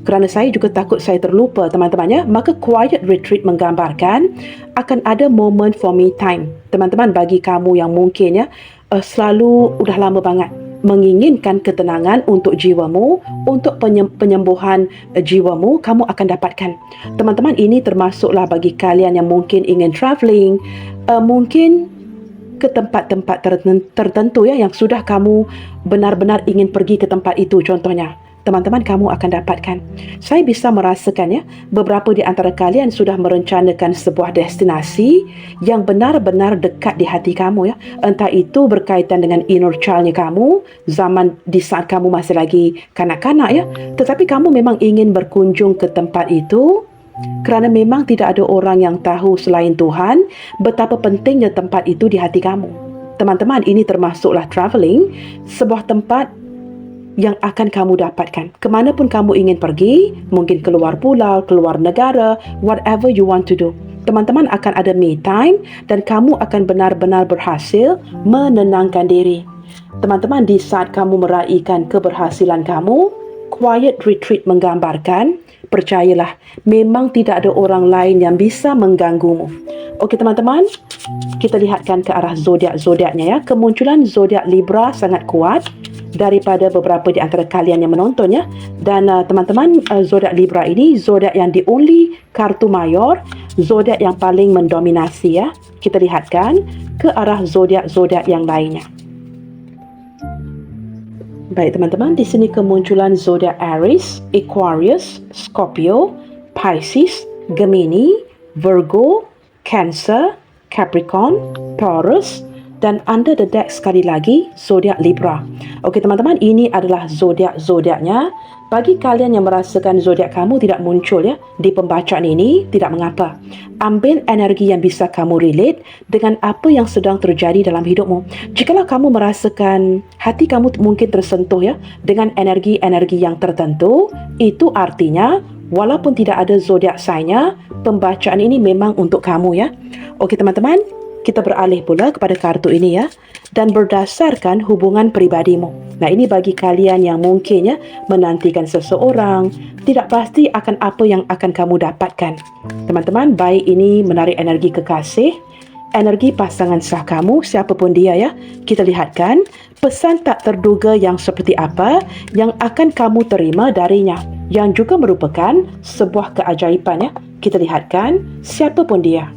Kerana saya juga takut saya terlupa, teman-teman, ya. Maka quiet retreat menggambarkan akan ada moment for me time. Teman-teman, bagi kamu yang mungkin, ya, selalu udah lama banget menginginkan ketenangan untuk jiwamu, untuk penyembuhan jiwamu, kamu akan dapatkan. Teman-teman, ini termasuklah bagi kalian yang mungkin ingin travelling, mungkin ke tempat-tempat tertentu, ya, yang sudah kamu benar-benar ingin pergi ke tempat itu contohnya. Teman-teman, kamu akan dapatkan. Saya bisa merasakan, ya, beberapa di antara kalian sudah merencanakan sebuah destinasi yang benar-benar dekat di hati kamu, ya. Entah itu berkaitan dengan inner child-nya kamu, zaman di saat kamu masih lagi kanak-kanak, ya. Tetapi kamu memang ingin berkunjung ke tempat itu kerana memang tidak ada orang yang tahu selain Tuhan betapa pentingnya tempat itu di hati kamu. Teman-teman, ini termasuklah travelling, sebuah tempat yang akan kamu dapatkan. Kemanapun kamu ingin pergi, mungkin keluar pulau, keluar negara, whatever you want to do. Teman-teman akan ada me time dan kamu akan benar-benar berhasil menenangkan diri. Teman-teman, di saat kamu meraihkan keberhasilan kamu, quiet retreat menggambarkan, percayalah, memang tidak ada orang lain yang bisa mengganggumu. Okey teman-teman, kita lihatkan ke arah zodiak-zodiaknya, ya. Kemunculan zodiak Libra sangat kuat daripada beberapa di antara kalian yang menonton, ya. Dan teman-teman, zodiak Libra ini zodiak yang the only kartu mayor, zodiak yang paling mendominasi, ya. Kita lihatkan ke arah zodiak-zodiak yang lainnya. Baik teman-teman, di sini kemunculan zodiak Aries, Aquarius, Scorpio, Pisces, Gemini, Virgo, Cancer, Capricorn, Taurus, dan under the deck sekali lagi zodiak Libra. Okey teman-teman, ini adalah zodiak-zodiaknya. Bagi kalian yang merasakan zodiak kamu tidak muncul, ya, di pembacaan ini, tidak mengapa. Ambil energi yang bisa kamu relate dengan apa yang sedang terjadi dalam hidupmu. Jikalau kamu merasakan hati kamu mungkin tersentuh, ya, dengan energi-energi yang tertentu, itu artinya walaupun tidak ada zodiak sign-nya, pembacaan ini memang untuk kamu, ya. Okey teman-teman, kita beralih pula kepada kartu ini, ya, dan berdasarkan hubungan peribadimu. Nah, ini bagi kalian yang mungkin, ya, menantikan seseorang, tidak pasti akan apa yang akan kamu dapatkan. Teman-teman, baik ini menarik energi kekasih, energi pasangan sah kamu, siapapun dia, ya. Kita lihatkan pesan tak terduga yang seperti apa yang akan kamu terima darinya, yang juga merupakan sebuah keajaiban, ya. Kita lihatkan siapapun dia.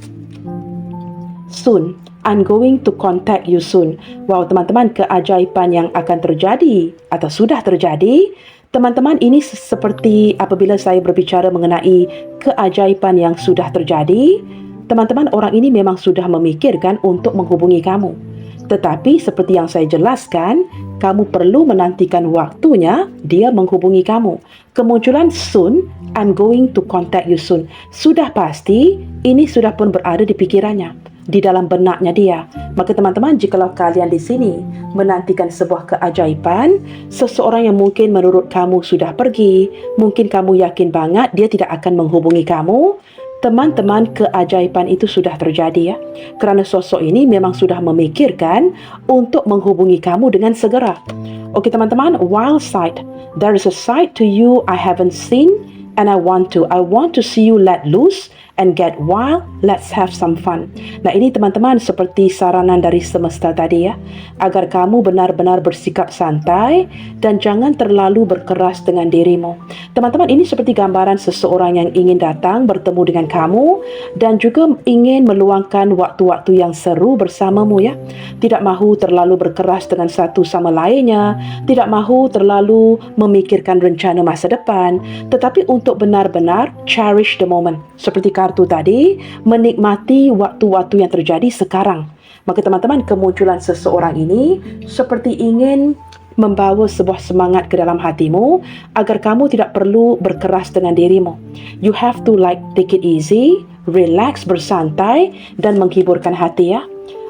Soon, I'm going to contact you soon. Wow, teman-teman, keajaiban yang akan terjadi atau sudah terjadi. Teman-teman, ini seperti apabila saya berbicara mengenai keajaiban yang sudah terjadi. Teman-teman, orang ini memang sudah memikirkan untuk menghubungi kamu. Tetapi seperti yang saya jelaskan, kamu perlu menantikan waktunya dia menghubungi kamu. Kemunculan soon, I'm going to contact you soon. Sudah pasti, ini sudah pun berada di pikirannya, di dalam benaknya dia. Maka teman-teman, jikalau kalian di sini menantikan sebuah keajaiban, seseorang yang mungkin menurut kamu sudah pergi, mungkin kamu yakin banget dia tidak akan menghubungi kamu, teman-teman, keajaiban itu sudah terjadi ya. Kerana sosok ini memang sudah memikirkan untuk menghubungi kamu dengan segera. Okey teman-teman, wild side. There is a side to you I haven't seen and I want to see you let loose and get wild. Let's have some fun. Nah, ini teman-teman seperti saranan dari semesta tadi ya, agar kamu benar-benar bersikap santai dan jangan terlalu berkeras dengan dirimu. Teman-teman, ini seperti gambaran seseorang yang ingin datang bertemu dengan kamu dan juga ingin meluangkan waktu-waktu yang seru bersamamu ya. Tidak mahu terlalu berkeras dengan satu sama lainnya, tidak mahu terlalu memikirkan rencana masa depan, tetapi untuk benar-benar cherish the moment. Seperti kartu tadi, menikmati waktu-waktu yang terjadi sekarang. Maka teman-teman, kemunculan seseorang ini seperti ingin membawa sebuah semangat ke dalam hatimu agar kamu tidak perlu berkeras dengan dirimu. You have to take it easy, relax, bersantai dan menghiburkan hati ya.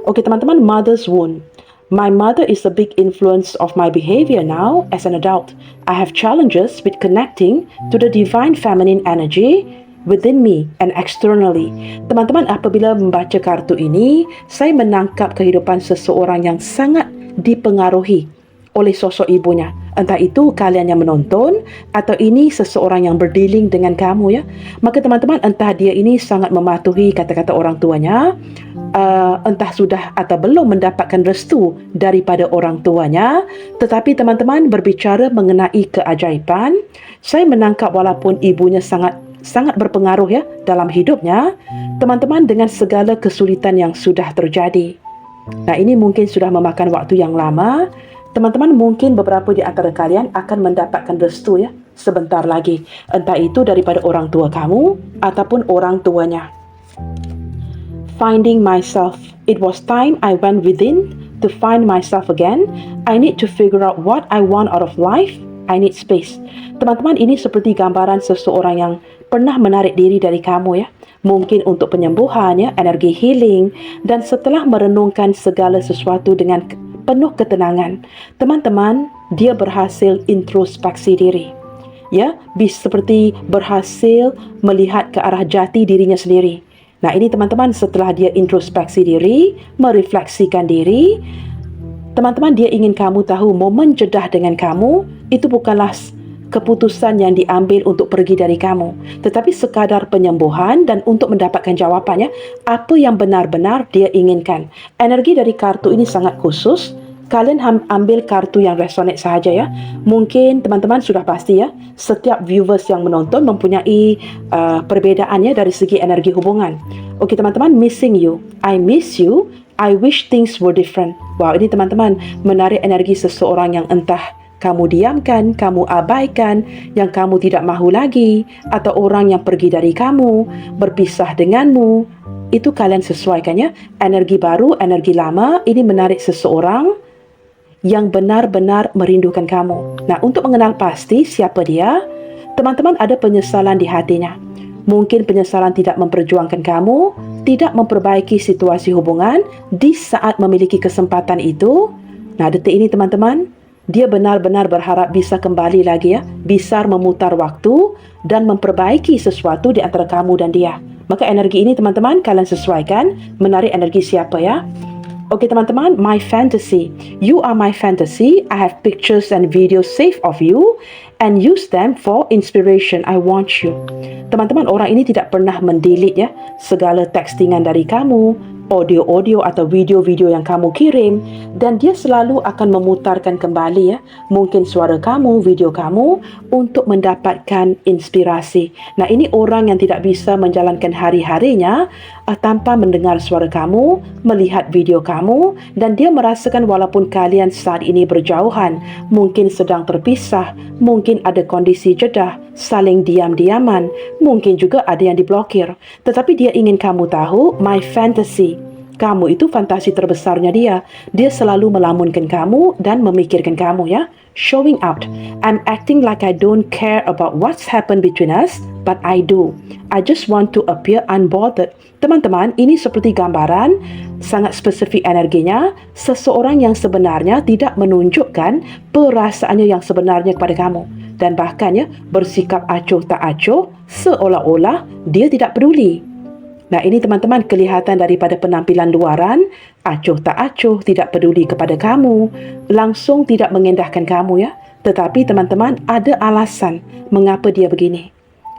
Okey teman-teman, mother's wound. My mother is a big influence of my behavior now as an adult. I have challenges with connecting to the divine feminine energy within me and externally. Teman-teman, apabila membaca kartu ini, saya menangkap kehidupan seseorang yang sangat dipengaruhi oleh sosok ibunya. Entah itu kalian yang menonton atau ini seseorang yang berdealing dengan kamu ya. Maka teman-teman, entah dia ini sangat mematuhi kata-kata orang tuanya, entah sudah atau belum mendapatkan restu daripada orang tuanya, tetapi teman-teman, berbicara mengenai keajaiban, saya menangkap walaupun ibunya sangat berpengaruh ya dalam hidupnya, teman-teman, dengan segala kesulitan yang sudah terjadi. Nah, ini mungkin sudah memakan waktu yang lama. Teman-teman, mungkin beberapa di antara kalian akan mendapatkan restu ya sebentar lagi, entah itu daripada orang tua kamu ataupun orang tuanya. Finding myself. It was time I went within to find myself again. I need to figure out what I want out of life. I need space. Teman-teman, ini seperti gambaran seseorang yang pernah menarik diri dari kamu ya. Mungkin untuk penyembuhan ya, energi healing, dan setelah merenungkan segala sesuatu dengan penuh ketenangan, teman-teman, dia berhasil introspeksi diri. Ya, seperti berhasil melihat ke arah jati dirinya sendiri. Nah, ini teman-teman, setelah dia introspeksi diri, merefleksikan diri, teman-teman, dia ingin kamu tahu momen jedah dengan kamu itu bukanlah keputusan yang diambil untuk pergi dari kamu, tetapi sekadar penyembuhan dan untuk mendapatkan jawapannya apa yang benar-benar dia inginkan. Energi dari kartu ini sangat khusus. Kalian ambil kartu yang resonate sahaja ya. Mungkin teman-teman sudah pasti ya, setiap viewers yang menonton mempunyai perbedaannya dari segi energi hubungan. Okey teman-teman, missing you, I miss you, I wish things were different. Wow, ini teman-teman menarik energi seseorang yang entah kamu diamkan, kamu abaikan, yang kamu tidak mahu lagi, atau orang yang pergi dari kamu, berpisah denganmu. Itu kalian sesuaikan ya. Energi baru, energi lama, ini menarik seseorang yang benar-benar merindukan kamu. Nah, untuk mengenal pasti siapa dia, teman-teman, ada penyesalan di hatinya. Mungkin penyesalan tidak memperjuangkan kamu, tidak memperbaiki situasi hubungan di saat memiliki kesempatan itu. Nah, detik ini teman-teman, dia benar-benar berharap bisa kembali lagi ya, bisa memutar waktu dan memperbaiki sesuatu di antara kamu dan dia. Maka energi ini teman-teman, kalian sesuaikan, menarik energi siapa ya. Okey teman-teman, my fantasy. You are my fantasy. I have pictures and videos saved of you and use them for inspiration. I want you. Teman-teman, orang ini tidak pernah mendelete ya segala textingan dari kamu, audio-audio atau video-video yang kamu kirim, dan dia selalu akan memutarkan kembali ya, mungkin suara kamu, video kamu untuk mendapatkan inspirasi. Nah, ini orang yang tidak bisa menjalankan hari-harinya tanpa mendengar suara kamu, melihat video kamu, dan dia merasakan walaupun kalian saat ini berjauhan, mungkin sedang terpisah, mungkin ada kondisi jedah, saling diam-diaman, mungkin juga ada yang diblokir, tetapi dia ingin kamu tahu, my fantasy, Kamu itu fantasi terbesarnya dia. Dia selalu melamunkan kamu dan memikirkan kamu ya. Showing out. I'm acting like I don't care about what's happened between us, but I do. I just want to appear unbothered. Teman-teman, ini seperti gambaran sangat spesifik energinya. Seseorang yang sebenarnya tidak menunjukkan perasaannya yang sebenarnya kepada kamu. Dan bahkan ya, bersikap acuh tak acuh, seolah-olah dia tidak peduli. Nah, ini teman-teman kelihatan daripada penampilan luaran, acuh tak acuh, tidak peduli kepada kamu, langsung tidak mengendahkan kamu ya. Tetapi teman-teman ada alasan mengapa dia begini.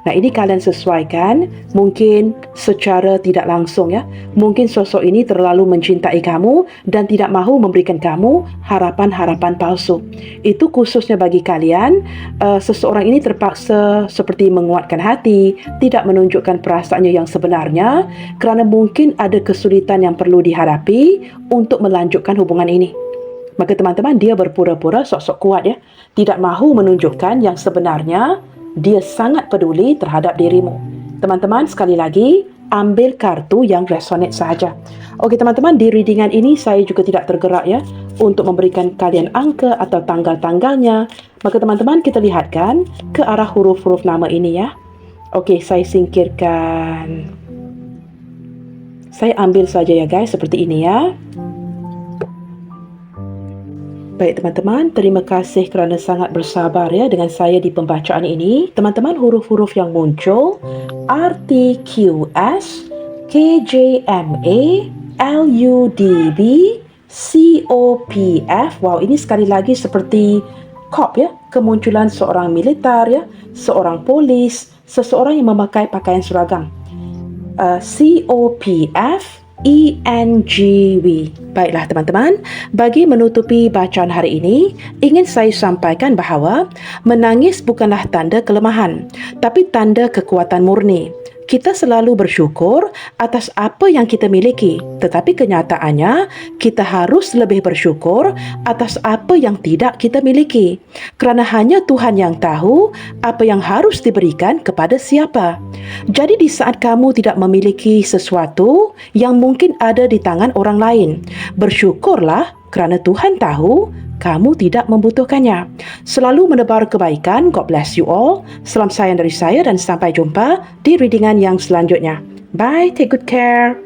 Nah, ini kalian sesuaikan, mungkin secara tidak langsung ya. Mungkin sosok ini terlalu mencintai kamu dan tidak mahu memberikan kamu harapan-harapan palsu. Itu khususnya bagi kalian, seseorang ini terpaksa seperti menguatkan hati, tidak menunjukkan perasaannya yang sebenarnya kerana mungkin ada kesulitan yang perlu dihadapi untuk melanjutkan hubungan ini. Maka teman-teman, dia berpura-pura sok-sok kuat ya. Tidak mahu menunjukkan yang sebenarnya dia sangat peduli terhadap dirimu. Teman-teman, sekali lagi, ambil kartu yang resonate sahaja. Okey teman-teman, di readingan ini saya juga tidak tergerak ya untuk memberikan kalian angka atau tanggal-tanggalnya. Maka teman-teman, kita lihatkan ke arah huruf-huruf nama ini ya. Okey, saya singkirkan. Saya ambil saja ya guys, seperti ini ya. Baik teman-teman, terima kasih kerana sangat bersabar ya dengan saya di pembacaan ini. Teman-teman, huruf-huruf yang muncul RTQS, KJMA, LUDB, COPF. Wow, ini sekali lagi seperti COP ya, kemunculan seorang militer ya, seorang polis, seseorang yang memakai pakaian seragam. COPF, ENGW. Baiklah teman-teman, bagi menutupi bacaan hari ini, ingin saya sampaikan bahawa menangis bukanlah tanda kelemahan, tapi tanda kekuatan murni. Kita selalu bersyukur atas apa yang kita miliki, tetapi kenyataannya kita harus lebih bersyukur atas apa yang tidak kita miliki. Kerana hanya Tuhan yang tahu apa yang harus diberikan kepada siapa. Jadi di saat kamu tidak memiliki sesuatu yang mungkin ada di tangan orang lain, bersyukurlah kerana Tuhan tahu kamu tidak membutuhkannya. Selalu menebar kebaikan. God bless you all. Salam sayang dari saya dan sampai jumpa di readingan yang selanjutnya. Bye, take good care.